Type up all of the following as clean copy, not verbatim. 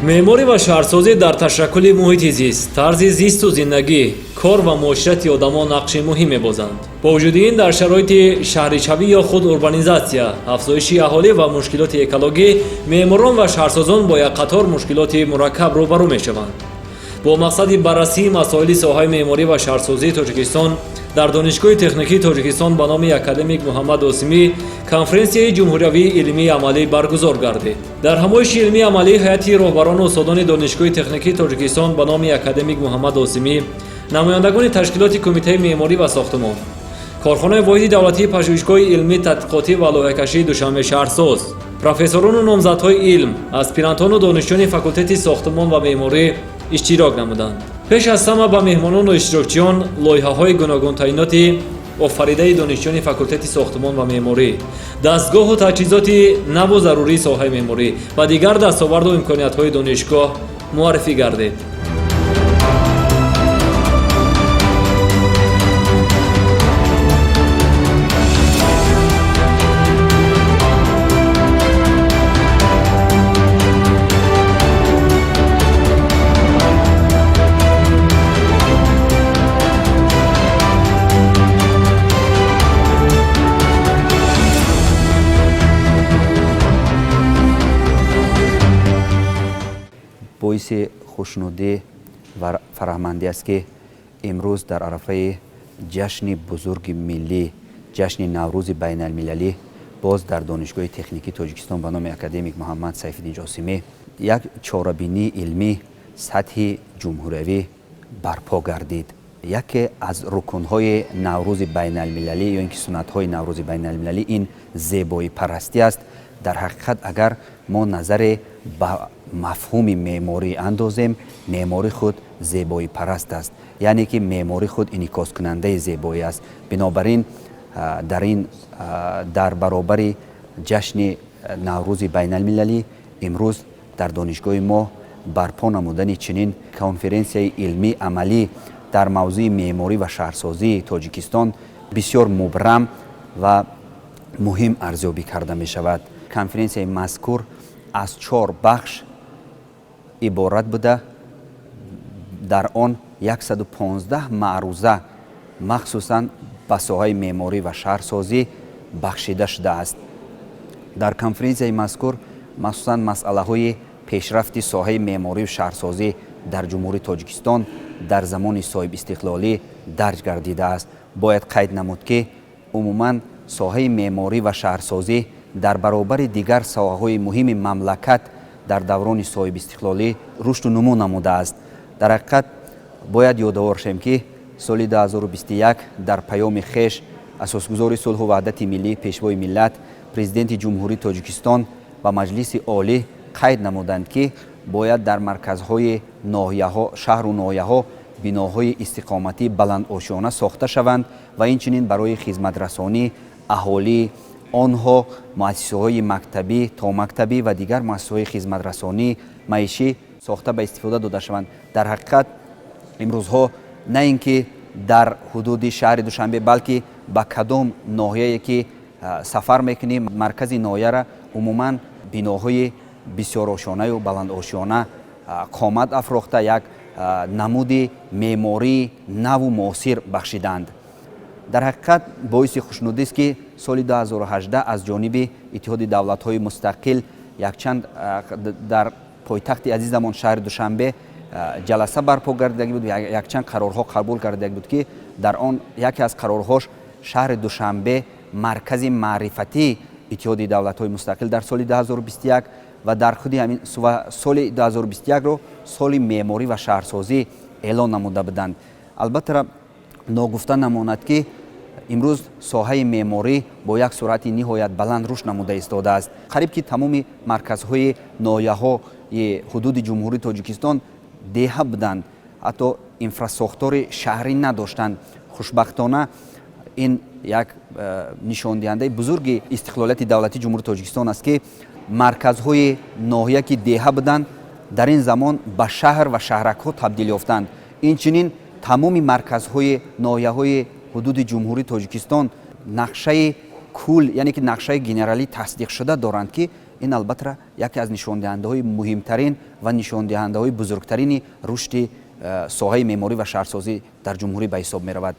меъморӣ ва шаҳрсозӣ дар ташаккули муҳити зист, тарзи зисту зиндагӣ, кор ва муоширати одамон нақши муҳим мебозанд. бо вуҷуди ин дар шароити шаҳричавӣ ё худ урбанизатсия, афзоиши аҳолӣ ва мушкилоти экологӣ, меъморон ва шаҳрсозон бо як қатор мушкилоти мураккаб рӯбарӯ мешаванд. бо мақсади баррасии масоили соҳаи меъморӣ ва шаҳрсозии Тоҷикистон дар Донишгоҳи техникии Тоҷикистон ба номи академик Муҳаммад Осимӣ конференсияи ҷумҳуриявии илмии амалӣ баргузор гардид. дар ҳамоиши илмии амалӣ ҳайати роҳбарону устодони Донишгоҳи техникии Тоҷикистон ба номи академик Муҳаммад Осимӣ, намояндагони ташкилоти кумитаи меъморӣ ва сохтмон, корхонаи воҳиди давлатии пажӯҳишгоҳи илмӣ, тадқиқотӣ ва лоиҳакашии Душанбе шаҳрсоз, профессорону номзадҳои илм, аспирантону донишҷӯёни факултети сохтмон ва меъморӣ иштирок намуданд. пеш аз ҳама ба меҳмонону иштирокчиён лоиҳаҳои гуногун таъиноти офаридаи донишҷӯёни факултети сохтмон ва меъморӣ, дастгоҳу таҷҳизоти наву зарурии соҳаи меъморӣ ва дигар дастоварду имкониятҳои донишгоҳ муаррифӣ гардид. боиси хушнудӣ ва фароҳмандӣ аст ки имрӯз дар арафаи ҷашни бузурги миллӣ, ҷашни наврӯзи байналмилалӣ, боз дар Донишгоҳи техникии Тоҷикистон ба номи академик Муҳаммад Сайфиддин Ҷосимӣ як чорабинии илмӣ сатҳи ҷумҳуриявӣ барпо гардид. яке аз рукунҳои наврӯзи байналмилалӣ ё ин ки суннатҳои наврӯзи байналмилалӣ ин зебоипарастӣ аст. дар ҳақиқат агар мо назаре ба мафҳуми меъморӣ андозем, меъморӣ худ зебоипараст аст, яъне ки меъморӣ худ инъикоскунандаи зебоӣ аст. бинобар ин дар баробари ҷашни наврӯзи байналмилалӣ имрӯз дар донишгоҳи мо барпо намудани чунин конференсияи илмӣ амалӣ дар мавзӯи меъморӣ ва шаҳрсозии Тоҷикистон бисёр мубрам ва муҳим арзёбӣ карда мешавад. конференсияи мазкур аз 4 бахш иборат буда, дар он 115 маъруза махсусан ба соҳаи меъморӣ ва шаҳрсозӣ бахшида шудааст. дар конференсияи мазкур махсусан масъалаҳои пешрафти соҳаи меъморӣ ва шаҳрсозӣ дар ҷумҳурии Тоҷикистон дар замони соҳибистиқлолӣ дарҷ гардидааст. бояд қайд намуд ки умуман соҳаи меъморӣ ва шаҳрсозӣ дар баробари дигар соҳаҳои муҳими мамлакат дар даврони соҳибистиқлолӣ рушду нумӯ намудааст. дар ҳақиқат бояд ёдовор шем ки соли 2021 дар паёми хеш асосгузори сулҳу ваҳдати миллӣ, пешвои миллат, президенти ҷумҳурии Тоҷикистон ба маҷлиси олӣ қайд намуданд ки бояд дар марказҳои ноҳияҳо, шаҳру ноҳияҳо биноҳои истиқоматӣ баландошона сохта шаванд ва инчунин барои хизматрасонӣ аҳолӣ онҳо муассисаҳои мактабӣ, томактабӣ ва дигар муассисаҳои хизматрасонӣ маишӣ сохта ба истифода дода шаванд. дар ҳақиқат имрӯзҳо на ин ки дар ҳудуди шаҳри Душанбе, балки ба кадом ноҳияе ки сафар мекунем, маркази ноҳияра умуман биноҳои бисёрошонаю баландошона қомат афрохта як намуди меъмории наву муосир бахшиданд. дар ҳақиқат боиси хушнудист ки соли 2018 аз ҷониби иттиҳоди давлатҳои мустақил якчанд дар пойтахти азизамон шаҳри Душанбе ҷаласа барпо гардидаги буд, якчанд қарорҳо қабул гардидаги буд ки дар он яке аз қарорҳош шаҳри Душанбе маркази маърифатии иттиҳоди давлатҳои мустақил дар соли 2021 ва дар худи ҳамин соли 2021-ро соли меъморӣ ва шаҳрсозӣ эълон намуда буданд. албатта ногуфта намонад ки имрӯз соҳаи меъморӣ бо як суръати ниҳоят баланд рушд намуда истодааст. қариб ки тамоми марказҳои ноҳияҳои ҳудуди ҷумҳурии Тоҷикистон деҳа буданд, ҳатто инфрасохтори шаҳрӣ надоштанд. хушбахтона ин як нишондиҳандаи бузурги истиқлолияти давлатии ҷумҳурии Тоҷикистон аст ки марказҳои ноҳия ки деҳа буданд дар ин замон ба шаҳр ва шаҳракҳо табдил ёфтанд. инчунин тамоми марказҳои ноҳияҳои ҳудуди ҷумҳурии Тоҷикистон нақшаи кул, яъне ки нақшаи генералӣ тасдиқшуда доранд ки ин албатта яке аз нишондиҳандаҳои муҳимтарин و نشان دهنده های بزرگترین رشد ساحه معماری و شهرسازی در جمهوری به حساب می رود.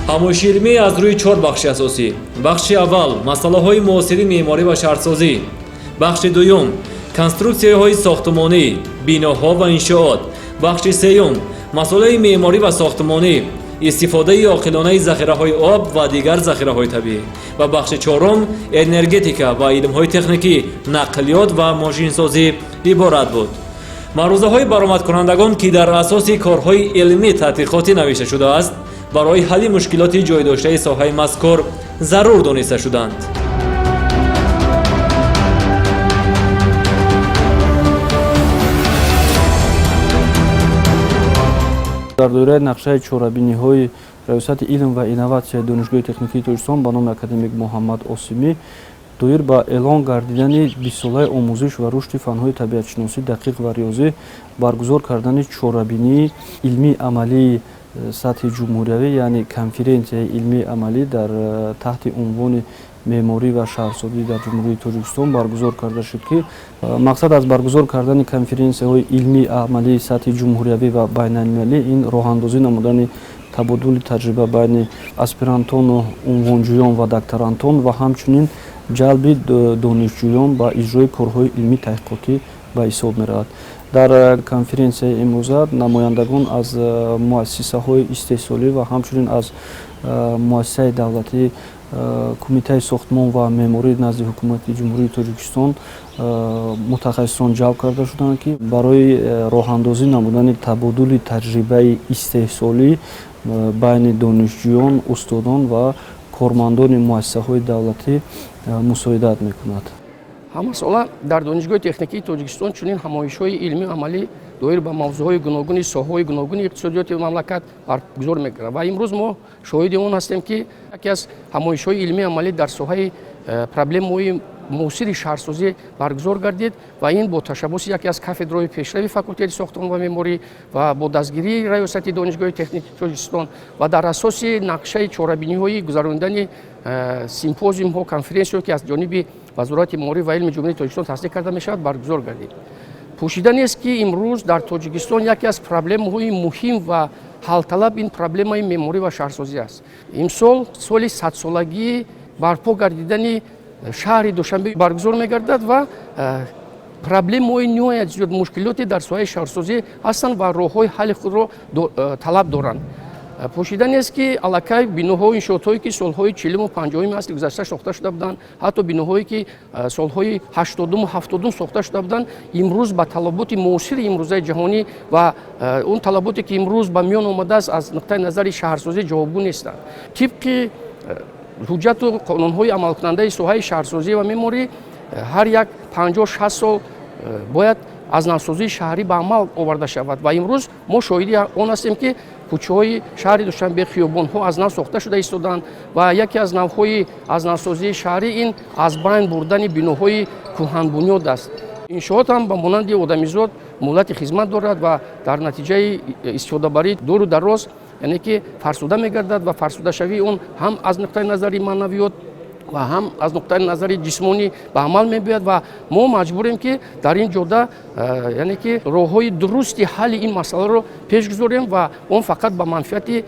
ҳамоиши илмӣ аз рӯи 4 бахши асосӣ. бахши аввал масъалаҳои муосири меъморӣ ва шаҳрсозӣ. бахши дуюм конструксияҳои сохтмонӣ, биноҳо ва иншоот. бахши сеюм масъалаи меъморӣ ва сохтмонӣ, истифодаи оқилонаи захираҳои об ва дигар захираҳои табиӣ. ва бахши чорум энергетика ва илмҳои техникӣ, нақлиёт ва мошинсозӣ иборат буд. маърузаҳои баромадкунандагон ки дар асоси корҳои илмӣ тадқиқотӣ навишта шудааст, барои ҳалли мушкилоти ҷойдоштаи соҳаи мазкур зарур дониста шуданд. дар доираи нақшаи чорабиниҳои раёсати илм ва инноватсияи донишгоҳи техникии Тоҷикистон ба номи академик Муҳаммад Осимӣ доир ба эълон гардидани 20-солаи омӯзиш ва рушди фанҳои табиатшиносӣ, дақиқ ва риёзӣ, баргузор кардани чорабинии илмии амалии сатҳи ҷумҳуриявӣ, яъне конференсияи илмии амалӣ дар таҳти унвони меъморӣ ва шаҳрсозӣ дар ҷумҳурии Тоҷикистон баргузор карда шуд, ки мақсад аз баргузор кардани конференсияҳои илмии амалии сатҳи ҷумҳуриявӣ ва байналмилалӣ ин роҳандозӣ намудани табодули таҷриба байни аспирантону унвонҷӯён ва докторантон ва ҳамчунин ҷалби донишҷӯён ба иҷрои корҳои илмии таҳқиқотӣ ба ҳисоб меравад. дар конференсияи имрӯза намояндагон аз муассисаҳои истеҳсолӣ ва ҳамчунин аз муассисаи давлатии кумитаи сохтмон ва меъморӣ назди ҳукумати ҷумҳурии Тоҷикистон мутахассисон ҷалб карда шуданд, ки барои роҳандозӣ намудани табодули таҷрибаи истеҳсолӣ байни донишҷӯён, устодон ва кормандони муассисаҳои давлатӣ мусоидат мекунад. ҳама сола дар донишгоҳи техникии Тоҷикистон чунин ҳамоишҳои илмию амалӣ доир ба мавзӯъҳои гуногуни соҳаҳои гуногуни иқтисодиёти мамлакат баргузор мегардад ва имрӯз мо шоҳиди он ҳастем, ки яке аз ҳамоишҳои илмии амалӣ дар соҳаи проблемаҳои муосири шаҳрсозӣ баргузор гардид ва ин бо ташаббуси яке аз кафедраҳои пешрави факултети сохтмон ва меъморӣ ва бо дастгирии раёсати донишгоҳи техникии Тоҷикистон ва дар асоси нақшаи чорабиниҳои гузарондани симпозиумҳо, конференсияҳое, ки аз ҷониби вазорати меъморӣ ва илми ҷумҳурии Тоҷикистон тасдиқ карда мешавад, баргузор гардид. пӯшида нест, ки имрӯз дар Тоҷикистон яке аз проблемаҳои муҳим ва ҳалталаб ин проблемаи меъморӣ ва шаҳрсозӣ аст. имсол соли 100-солагии барпо гардидани шаҳри Душанбе баргузор мегардад ва проблемаҳои ниҳоят зиёд мушкилоте дар соҳаи шаҳрсозӣ ҳастанд ва роҳҳои ҳалли худро талаб доранд. пӯшида нест, ки аллакай биноҳои иншоотҳое, ки солҳои 40-у 50-уми асри гузашта сохта шуда буданд, ҳатто биноҳое, ки солҳои 80-у 70-ум сохта шуда буданд, имрӯз ба талаботи муосири имрӯзаи ҷаҳонӣ ва он талаботе, ки имрӯз ба миён омадааст аз нуқтаи назари шаҳрсозӣ ҷавобгӯ нестанд. тибқи ҳуҷҷату қонунҳои амалкунандаи соҳаи шаҳрсозӣ ва меъморӣ ҳар як 50-60 сол бояд аз навсозии шаҳрӣ ба амал оварда шавад ва имрӯз мо шоҳиди он ҳастем, ки кӯчаҳои шаҳри Душанбе, хиёбонҳо аз нав сохта шуда истоданд ва яке аз навҳои аз навсозии шаҳрӣ ин аз байн бурдани биноҳои кӯҳанбунёд аст. иншоот ҳам ба монанди одамизод муҳлати хизмат дорад ва дар натиҷаи истифодабарии дуру дароз, яъне ки фарсуда мегардад ва фарсудашавии он ҳам аз нуқтаи назари маънавиёт ва ҳам аз нуқтаи назари ҷисмонӣ ба амал мебиёяд ва мо маҷбурем, ки дар ин ҷода яъне ки роҳҳои дурусти ҳалли ин масъаларо пеш гузорем ва он фақат ба манфиати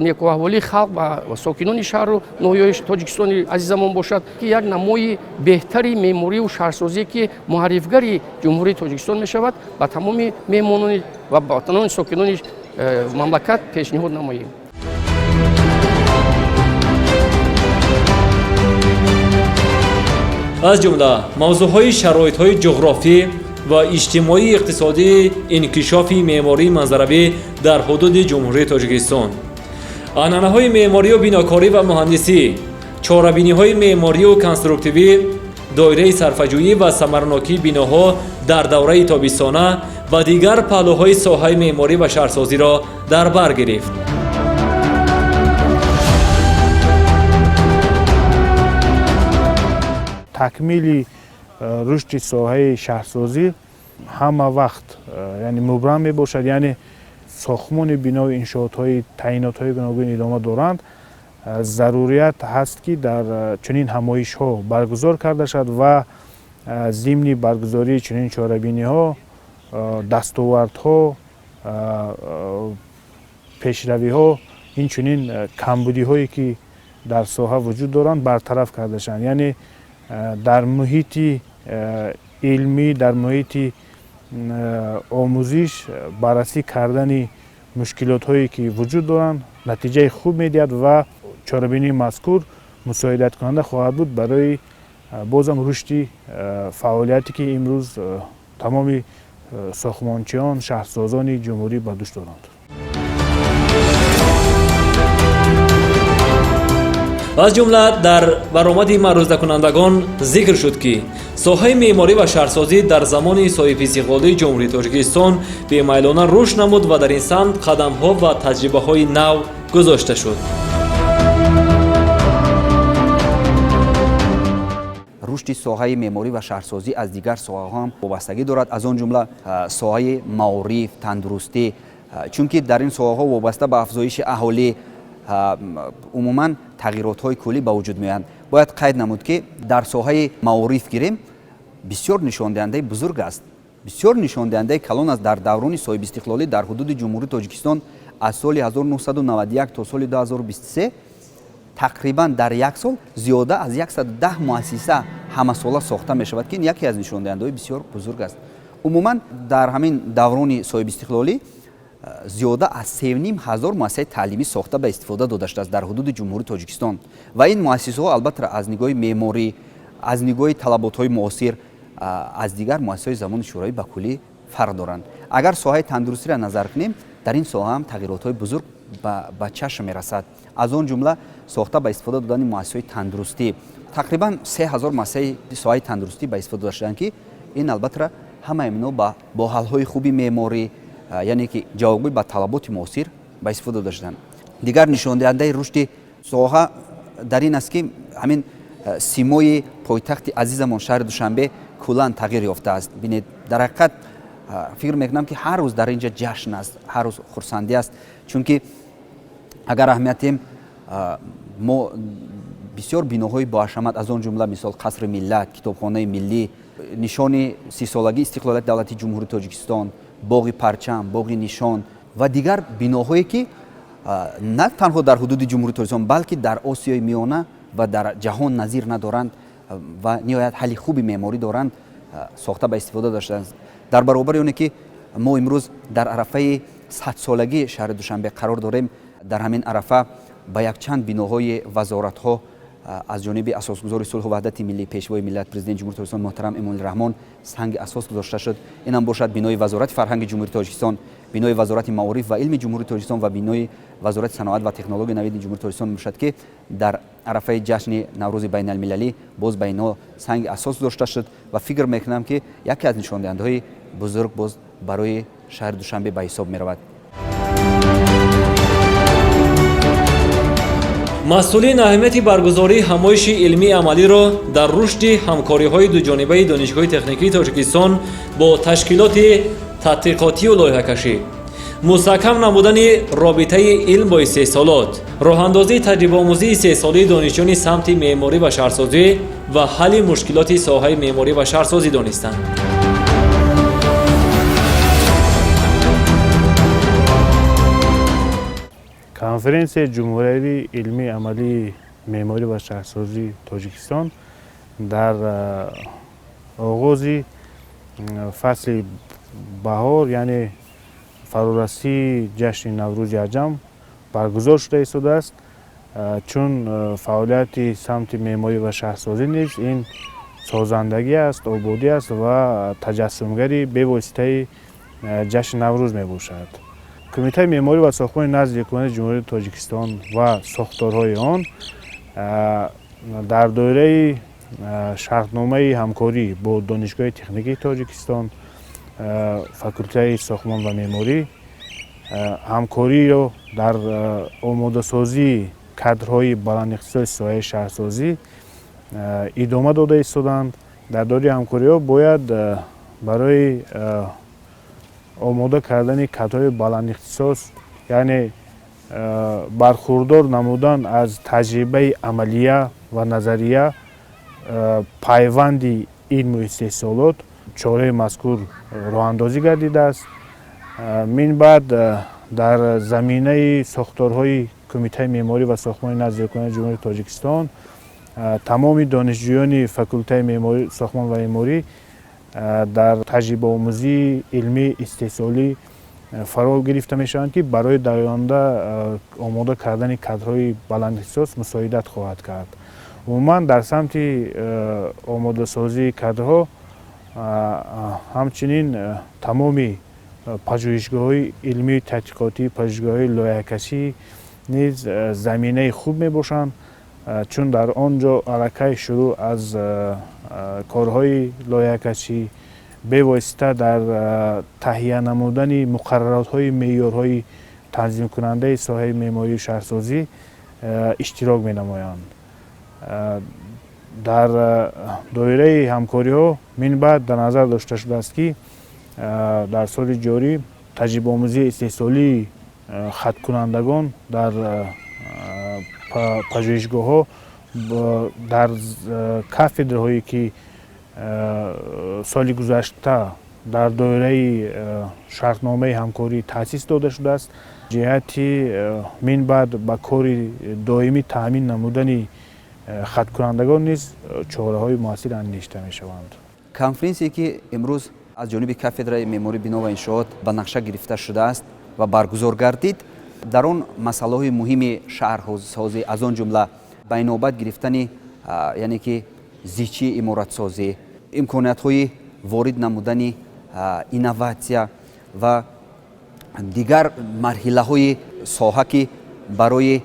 некуаҳволии халқ ва сокинони шаҳру ноҳияҳои Тоҷикистони азизамон бошад, ки як намои беҳтари меъморию шаҳрсозие, ки муаррифгари ҷумҳурии Тоҷикистон мешавад, ба тамоми меҳмонони ва ба тамоми сокинони мамлакат пешниҳод намоем. аз ҷумла мавзӯъҳои шароитҳои ҷуғрофӣ ва иҷтимоии иқтисодии инкишофи меъмории манзаравӣ дар ҳудуди ҷумҳурии Тоҷикистон, анъанаҳои меъморию бинокорӣ ва муҳандисӣ, чорабиниҳои меъморию конструктивӣ, доираи сарфаҷӯӣ ва самаранокии биноҳо дар давраи тобистона ва дигар паҳлӯҳои соҳаи меъморӣ ва шаҳрсозиро дар бар гирифт. такмили рушди соҳаи шаҳрсозӣ ҳама вақт яъне мубрам мебошад, яъне сохтмони бинои иншоотҳои таъйинотҳои гуногун идома доранд зарурият ҳаст ки дар чунин ҳамоишҳо баргузор карда шавад ва зимни баргузории чунин чорабиниҳо дастовардҳо пешравиҳо инчунин камбудиҳое ки дар соҳа вуҷуд доранд бартараф карда шаванд. яъне дар муҳити илмӣ дар муҳити омӯзиш баррасӣ кардани мушкилотҳое ки вуҷуд доранд натиҷаи хуб медиҳад ва чорабинии мазкур мусоидаткунанда хоҳад буд барои бозам рушди фаъолияте ки имрӯз тамоми сохтмончиён шаҳрсозони ҷумҳурӣ ба дӯш доранд. аз ҷумла дар баромади маърузакунандагон зикр шуд ки соҳаи меъморӣ ва шаҳрсозӣ дар замони соҳиб истиқлолии ҷумҳурии Тоҷикистон бемайлона рушд намуд ва дар ин самт қадамҳо ва таҷрибаҳои нав гузошта шуд. рушди соҳаи меъморӣ ва шаҳрсозӣ аз дигар соҳаҳо ҳам вобастагӣ дорад, аз он ҷумла соҳаи маориф, тандурустӣ, чунки дар ин соҳаҳо вобаста ба афзоиши аҳолӣ умуман тағйиротҳои куллӣ ба вуҷуд меоянд. бояд қайд намуд ки дар соҳаи маориф гирем бисёр нишондиҳандаи бузург аст, бисёр нишондиҳандаи калон аст. дар даврони соҳибистиқлолӣ дар ҳудуди ҷумҳурии Тоҷикистон аз соли 1991 то соли 2023 тақрибан дар як сол зиёда аз 110 муассиса ҳамасола сохта мешавад ки ин яке аз нишондиҳандаҳои бисёр бузург аст. умуман дар ҳамин даврони соҳибистиқлолӣ зиёда аз 3500 муассисаи таълимӣ сохта ба истифода дода шудааст дар ҳудуди ҷумҳурии Тоҷикистон ва ин муассисаҳо албатта аз нигоҳи меъморӣ, аз нигоҳи талаботҳои муосир аз дигар муассисаҳои замони шӯравӣ ба куллӣ фарқ доранд. агар соҳаи тандурустиро назар кунем, дар ин соҳа ҳам тағйиротҳои бузург ба чашм мерасад. аз он ҷумла сохта ба истифода додани муассисаҳои тандурустӣ, тақрибан 3000 муассисаи соҳаи тандурустӣ ба истифода дода шуданд ки ин албатта ҳамаи ино бо ҳалҳои хуби меъморӣ, яъне ки ҷавобгӯй ба талаботи муосир ба истифода дода шуданд. дигар нишондиҳандаи рушди соҳа дар ин аст ки ҳамин симои пойтахти азизамон шаҳри Душанбе куллан тағйир ёфтааст. бинед дар ҳақиқат фикр мекунам ки ҳар рӯз дар инҷа ҷашн аст, ҳар рӯз хурсандӣ аст, чунки агар аҳамиятем мо бисёр биноҳои боҳашамат, аз он ҷумла мисол қасри миллат, китобхонаи миллӣ, нишони 30-солагии истиқлолияти давлати ҷумҳурии Тоҷикистон, боғи парчам, боғи нишон ва дигар биноҳое ки на танҳо дар ҳудуди ҷумҳурии Тоҷикистон, балки дар Осиёи миёна ва дар ҷаҳон назир надоранд ва ниҳоят ҳалли хуби меъморӣ доранд, сохта ба истифода доштанд. дар баробари оне ки мо имрӯз дар арафаи 100-солагии шаҳри Душанбе қарор дорем, дар ҳамин арафа ба якчанд биноҳои вазоратҳо аз ҷониби асосгузори сулҳу ваҳдати миллӣ, пешвои миллат, президенти ҷумҳурии Тоҷикистон муҳтарам Эмомалӣ санги асос гузошта шуд. инам бошад бинои вазорати фарҳанги ҷумҳурии Тоҷикистон, бинои вазорати маориф ва илми ҷумҳурии Тоҷикистон ва бинои вазорати саноат ва технологияи навиди ҷумҳурии Тоҷикистон бошад ки дар арафаи ҷашни Наврӯзи байналмилалӣ боз ба инҳо санги асос гузошта шуд ва фикр мекунам ки яке аз нишондиҳандаҳои бузург боз барои шаҳри Душанбе ба ҳисоб меравад. масъулин аҳамияти баргузории ҳамоиши илмии амалиро дар рушди ҳамкориҳои дуҷонибаи Донишгоҳи техникии Тоҷикистон бо ташкилоти тадқиқотию лоиҳакашӣ, мустаҳкам намудани робитаи илм бо истеҳсолот, роҳандозии таҷрибаомӯзии сесолии донишҷӯёни самти меъморӣ ва шаҳрсозӣ ва ҳалли мушкилоти соҳаи меъморӣ ва шаҳрсозӣ донистанд. конференсияи ҷумҳуриявии илмии амалии меъморӣ ва шаҳрсозии Тоҷикистон дар оғози фасли баҳор, яъне фарорасии ҷашни Наврӯзи аҷам баргузор шуда истодааст, чун фаъолияти самти меъморӣ ва шаҳрсозӣ низ ин созандагӣ аст, ободӣ аст ва таҷассумгари бевоситаи ҷашни Наврӯз мебошад. кумитаи меъморӣ ва сохтмони назди ҳукумати ҷумҳурии Тоҷикистон ва сохторҳои он дар доираи шартномаи ҳамкорӣ бо Донишгоҳи техникии Тоҷикистон, факултаи сохтмон ва меъморӣ ҳамкориро дар омодасозии кадрҳои баландихтисоси соҳаи шаҳрсозӣ идома дода истоданд. дар доираи ҳамкориҳо бояд барои омода кардани кадрҳои баландихтисос, яъне бархурдор намудан аз таҷрибаи амалия ва назария пайванди илму истеҳсолот чораи мазкур роҳандозӣ гардидааст. мин баъд дар заминаи сохторҳои кумитаи меъморӣ ва сохтмони назиркунии ҷумҳурии тоҷикистон тамоми донишҷӯёни факултаи меъморӣ сохтмон ва меъморӣ дар таҷрибаомӯзии илмӣ истеҳсолӣ фаро гирифта мешаванд, ки барои дар оянда омода кардани кадрҳои баландихтисос мусоидат хоҳад кард. умуман дар самти омодасозии кадрҳо ҳамчунин тамоми пажӯҳишгоҳҳои илмии тадқиқотӣ, пажӯҳишгоҳҳои лоиҳакашӣ низ заминаи хуб мебошанд, чун дар он ҷо аллакай шурӯъ аз корҳои лоиҳакашӣ бевосита дар таҳия намудани муқарраротҳои меъёрҳои танзимкунандаи соҳаи меъморию шаҳрсозӣ иштирок менамоянд. дар доираи ҳамкориҳо мин баъд дар назар дошта шудааст, ки дар соли ҷорӣ таҷрибаомӯзии истеҳсолии хаткунандагон дар пажӯҳишгоҳҳо дар кафедраҳое ки соли гузашта дар доираи шартномаи ҳамкорӣ таъсис дода шудааст, ҷиҳати мин баъд ба кори доимӣ таъмин намудани хаткунандагон низ чораҳои муассир андешта мешаванд. конференсие ки имрӯз аз ҷониби кафедраи меъморӣ бино ва иншоот ба нақша гирифта шудааст ва баргузор гардид, дар он масъалаҳои муҳими шаҳрсозӣ, аз он ҷумла ба инобат гирифтани яъне ки зичии иморатсозӣ, имкониятҳои ворид намудани инноватсия ва дигар марҳилаҳои соҳа ки барои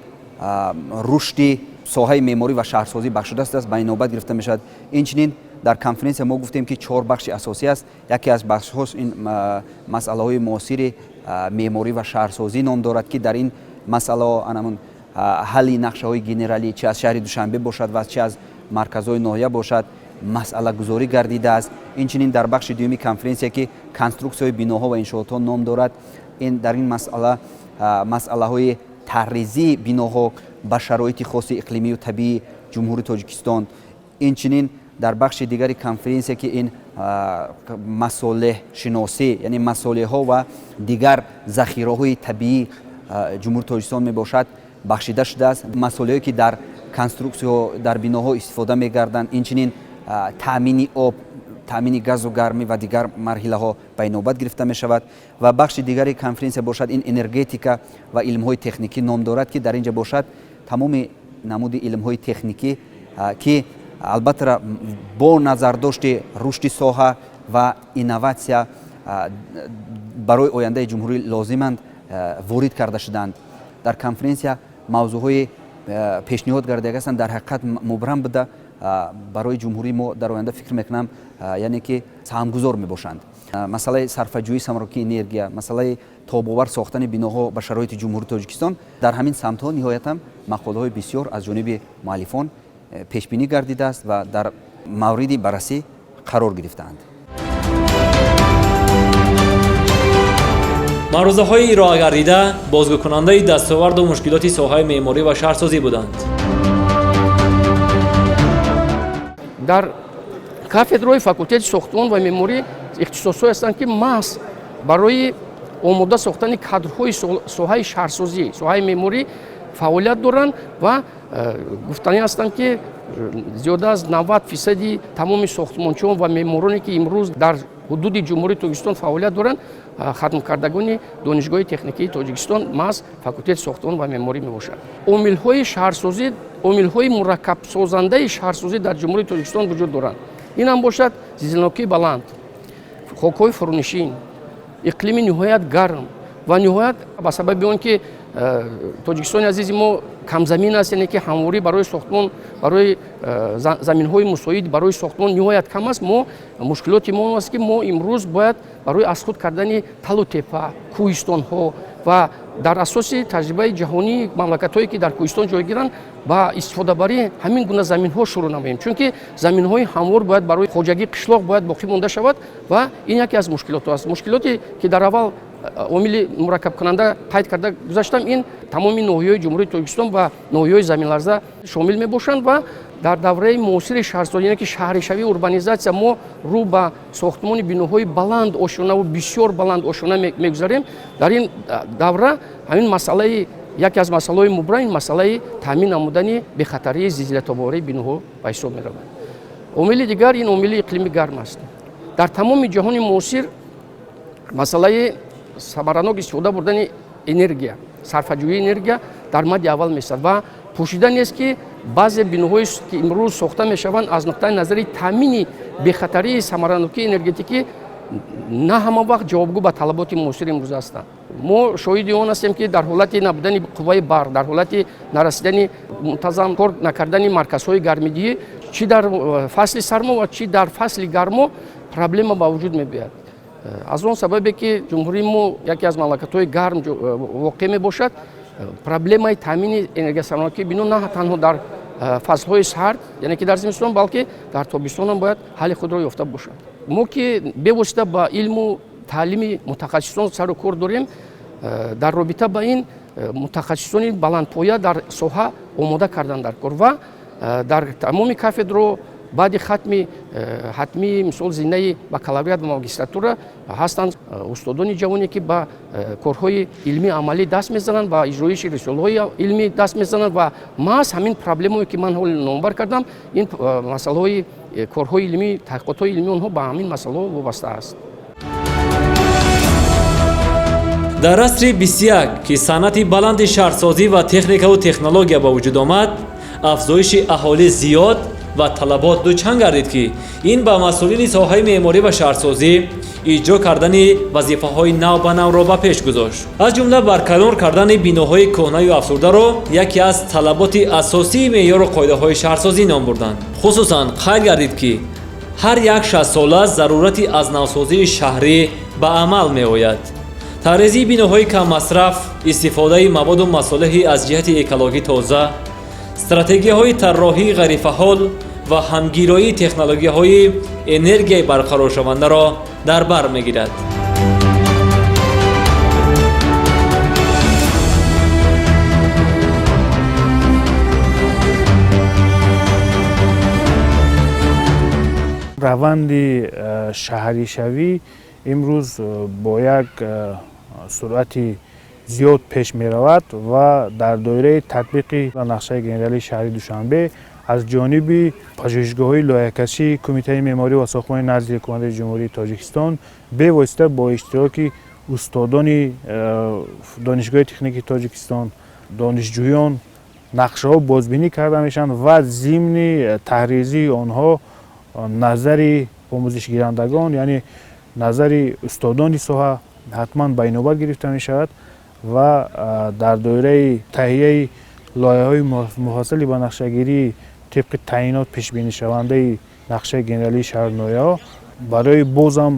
рушди соҳаи меъморӣ ва шаҳрсозӣ бахшудааст ба инобат гирифта мешавад. Инчунин дар конференсия мо гуфтем ки 4 бахши асосӣ аст. яке аз бахшҳош ин масъалаҳои муосири меъморӣ ва шаҳрсозӣ ном дорад, ки дар ин масъалаҳо анамун ҳалли нақшаҳои генералӣ чӣ аз шаҳри Душанбе бошад ва чӣ аз марказҳои ноҳия бошад масъалагузорӣ гардидааст. инчунин дар бахши дуюми конференсия ки конструксияҳои биноҳо ва иншоотҳо ном дорад, дар ин масъалаҳои тарризии биноҳо ба шароити хоси иқлимию табиии ҷумҳурии Тоҷикистон. инчунин дар бахши дигари конференсия ки ин масолеҳшиносӣ, яъне масолеҳҳо ва дигар захираҳои табиии ҷумҳурии Тоҷикистон мебошад, бахшида шудааст. масолеҳое ки дар конструксияҳо дар биноҳо истифода мегарданд, инчунин таъмини об, таъмини газу гармӣ ва дигар марҳилаҳо ба инобат гирифта мешавад. ва бахши дигари конференсия бошад ин энергетика ва илмҳои техникӣ ном дорад, ки дар ин ҷо бошад тамоми намуди илмҳои техникӣ ки албатта бо назардошти рушди соҳа ва инноватсия барои ояндаи ҷумҳурӣ лозиманд ворид карда шуданд. дар конференсия мавзӯъҳои пешниҳод гардида ҳастанд дар ҳақиқат мубрам буда барои ҷумҳурии мо дар оянда фикр мекунам яъне ки саҳмгузор мебошанд. масъалаи сарфаҷӯӣ самарокии энергия, масъалаи тобовар сохтани биноҳо ба шароити ҷумҳурии Тоҷикистон, дар ҳамин самтҳо ниҳоятан мақолаҳои бисёр аз ҷониби муаллифон пешбинӣ гардидааст ва дар мавриди баррасӣ қарор гирифтаанд. маърузаҳои ироа гардида бозгӯкунандаи дастоварду мушкилоти соҳаи меъморӣ ва шаҳрсозӣ буданд. дар кафедраҳои факултети сохтмон ва меъморӣ ихтисосҳое ҳастанд, ки маҳз барои омода сохтани кадрҳои соҳаи шаҳрсозӣ, соҳаи меъморӣ фаъолият доранд ва гуфтанӣ ҳастанд, ки зиёда аз 90% тамоми сохтмончиён ва меъмороне ки имрӯз дар ҳудуди ҷумҳурии Тоҷикистон фаъолият доранд, хатмкардагони донишгоҳи техникии Тоҷикистон маҳз факултети сохтмон ва меъморӣ мебошад. омилҳои шаҳрсозӣ, омилҳои мураккабсозандаи шаҳрсозӣ дар ҷумҳурии Тоҷикистон вуҷуд доранд. ин ҳам бошад зилзиланокии баланд, хокҳои фурунишин, иқлими ниҳоят гарм ва ниҳоят ба сабаби он ки Тоҷикистони азизи мо камзамин аст, яъне ки ҳамворӣ барои сохтмон, барои заминҳои мусоид барои сохтмон ниҳоят кам аст. мо мушкилоти мо аст, ки мо имрӯз бояд барои аз худ кардани талу тепа, кӯҳистонҳо ва дар асоси таҷрибаи ҷаҳонии мамлакатҳое ки дар кӯҳистон ҷойгиранд ба истифодабарии ҳамин гуна заминҳо шурӯъ намоем, чунки заминҳои ҳамвор бояд барои хоҷагии қишлоқ бояд боқӣ монда шавад ва ин яке аз мушкилот аст. мушкилоте ки дар аввал омили мураккабкунанда қайд карда гузаштам, ин тамоми ноҳияҳои ҷумҳурии Тоҷикистон ва ноҳияҳои заминларза шомил мебошанд ва дар давраи муосири шаҳрсозӣ, яъне ки шаҳришавӣ, урбанизатсия, мо рӯ ба сохтмони биноҳои баланд ошонаву бисёр баланд ошона мегузарем. Дар ин давра ҳамин масъалаи яке аз масъалаҳои мубрам ин масъалаи таъмин намудани бехатарии зилзилатобарии биноҳо ба ҳисоб меравад. омили дигар ин омили иқлими гарм аст. дар тамоми ҷаҳони муосир масъалаи самаранок истифода бурдани энергия, сарфаҷӯии энергия дар мадди аввал меистад ва пӯшида нест ки баъзе биноҳое ки имрӯз сохта мешаванд аз нуқтаи назари таъмини бехатарии самаранокии энергетикӣ на ҳама вақт ҷавобгӯ ба талаботи муосири имрӯз ҳастанд. мо шоҳиди он ҳастем ки дар ҳолати набудани қувваи барқ, дар ҳолати нарасидани мунтазам кор накардани марказҳои гармидиҳӣ, чӣ дар фасли сармо ва чӣ дар фасли гармо проблема ба вуҷуд мебиёяд. аз он сабабе ки ҷумҳурии мо яке аз мамлакатҳои гарм воқеъ мебошад, проблемаи таъмини энергиясамаранокии бино на танҳо дар фаслҳои сард, яъне ки дар зимистон, балки дар тобистон ҳам бояд ҳалли худро ёфта бошад. мо ки бевосита ба илму таълими мутахассисон сару кор дорем, дар робита ба ин мутахассисони баландпоя дар соҳа омода кардан дар кор ва дар тамоми кафедро баъди хатми ҳатмии мисол зиндаи бакалавриат ва магистратура ҳастанд устодони ҷавоне ки ба корҳои илми амалӣ даст мезананд, ба иҷроиши рисолаҳои илмӣ даст мезананд ва маҳз ҳамин проблемое ки ман ҳол номбар кардам, ин масъалаҳои корҳои илмӣ, таҳқиқотҳои илмӣ онҳо ба ҳамин масъалаҳо вобаста аст. дар асри 21 ки санъати баланди шаҳрсозӣ ва техникаву технология ба вуҷуд омад, афзоиши аҳолӣ зиёд ва талабот дучанд гардид ки ин ба масъулини соҳаи меъморӣ ва шаҳрсозӣ иҷро кардани вазифаҳои нав ба навро ба пеш гузошт. аз ҷумла барканор кардани биноҳои кӯҳнаю афсурдаро яке аз талаботи асосии меъёру қоидаҳои шаҳрсозӣ ном бурданд. хусусан қайд гардид ки ҳар як 60 сола зарурати азнавсозии шаҳрӣ ба амал меояд. тарезии биноҳои каммасраф, истифодаи маводу масолиҳи аз ҷиҳати экологӣ тоза, стратегияҳои тарроҳии ғайрифаъол ва ҳамгироии технологияҳои энергияи барқароршавандаро дар бар мегирад. раванди шаҳришавӣ имрӯз бо як суръати зиёд пеш меравад ва дар доираи татбиқи нақшаи генералии шаҳри Душанбе аз ҷониби пажӯҳишгоҳҳои лоиҳакашии Кумитаи меъморӣ ва сохтмони назди ҳукумати ҷумҳурии Тоҷикистон бевосита бо иштироки устодони донишгоҳи техникии Тоҷикистон, донишҷӯён нақшаҳо бозбинӣ карда мешаванд ва зимни таҳризии онҳо назари омӯзишгирандагон, яъне назари устодони соҳа ҳатман ба инобат гирифта мешавад ва дар доираи таҳияи лоиҳаҳои муфассали ба нақшагирии тибқи таъинот пешбинишавандаи нақшаи генералии шаҳрнояҳо барои бозам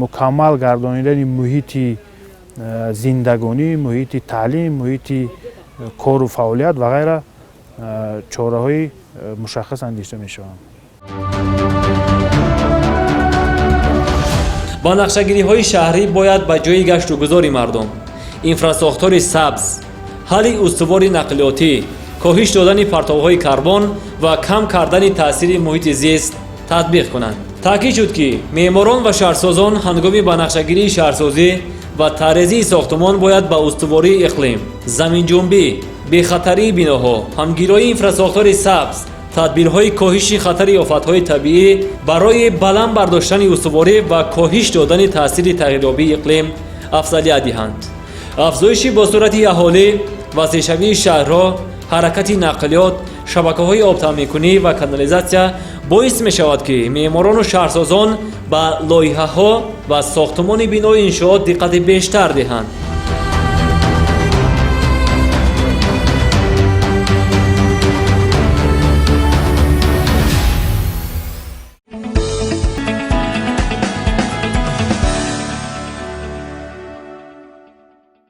мукаммал гардонидани муҳити зиндагонӣ, муҳити таълим, муҳити кору фаъолият ва ғайра чораҳои мушаххас андешта мешаванд. ба нақшагириҳои шаҳрӣ бояд ба ҷои гашту гузори мардум инфрасохтори сабз, ҳалли устувори нақлиётӣ, коҳиш додани партовҳои карбон ва кам кардани таъсири муҳити зист татбиқ кунанд. таъкид шуд ки меъморон ва шаҳрсозон ҳангоми ба нақшагирии шаҳрсозӣ ва таърезии сохтмон бояд ба устувории иқлим, заминҷунбӣ, бехатарии биноҳо, ҳамгироии инфрасохтори сабз, тадбирҳои коҳиши хатари офатҳои табиӣ барои баланд бардоштани устуворӣ ва коҳиш додани таъсири тағйирёбии иқлим афзалият диҳанд. афзоиши босуръати аҳолӣ, васеъшавии шаҳрҳо, ҳаракати нақлиёт, шабакаҳои обтаъминкунӣ ва канализатсия боис мешавад ки меъморону шаҳрсозон ба лоиҳаҳо ва сохтмони бинои иншоот диққати бештар диҳанд.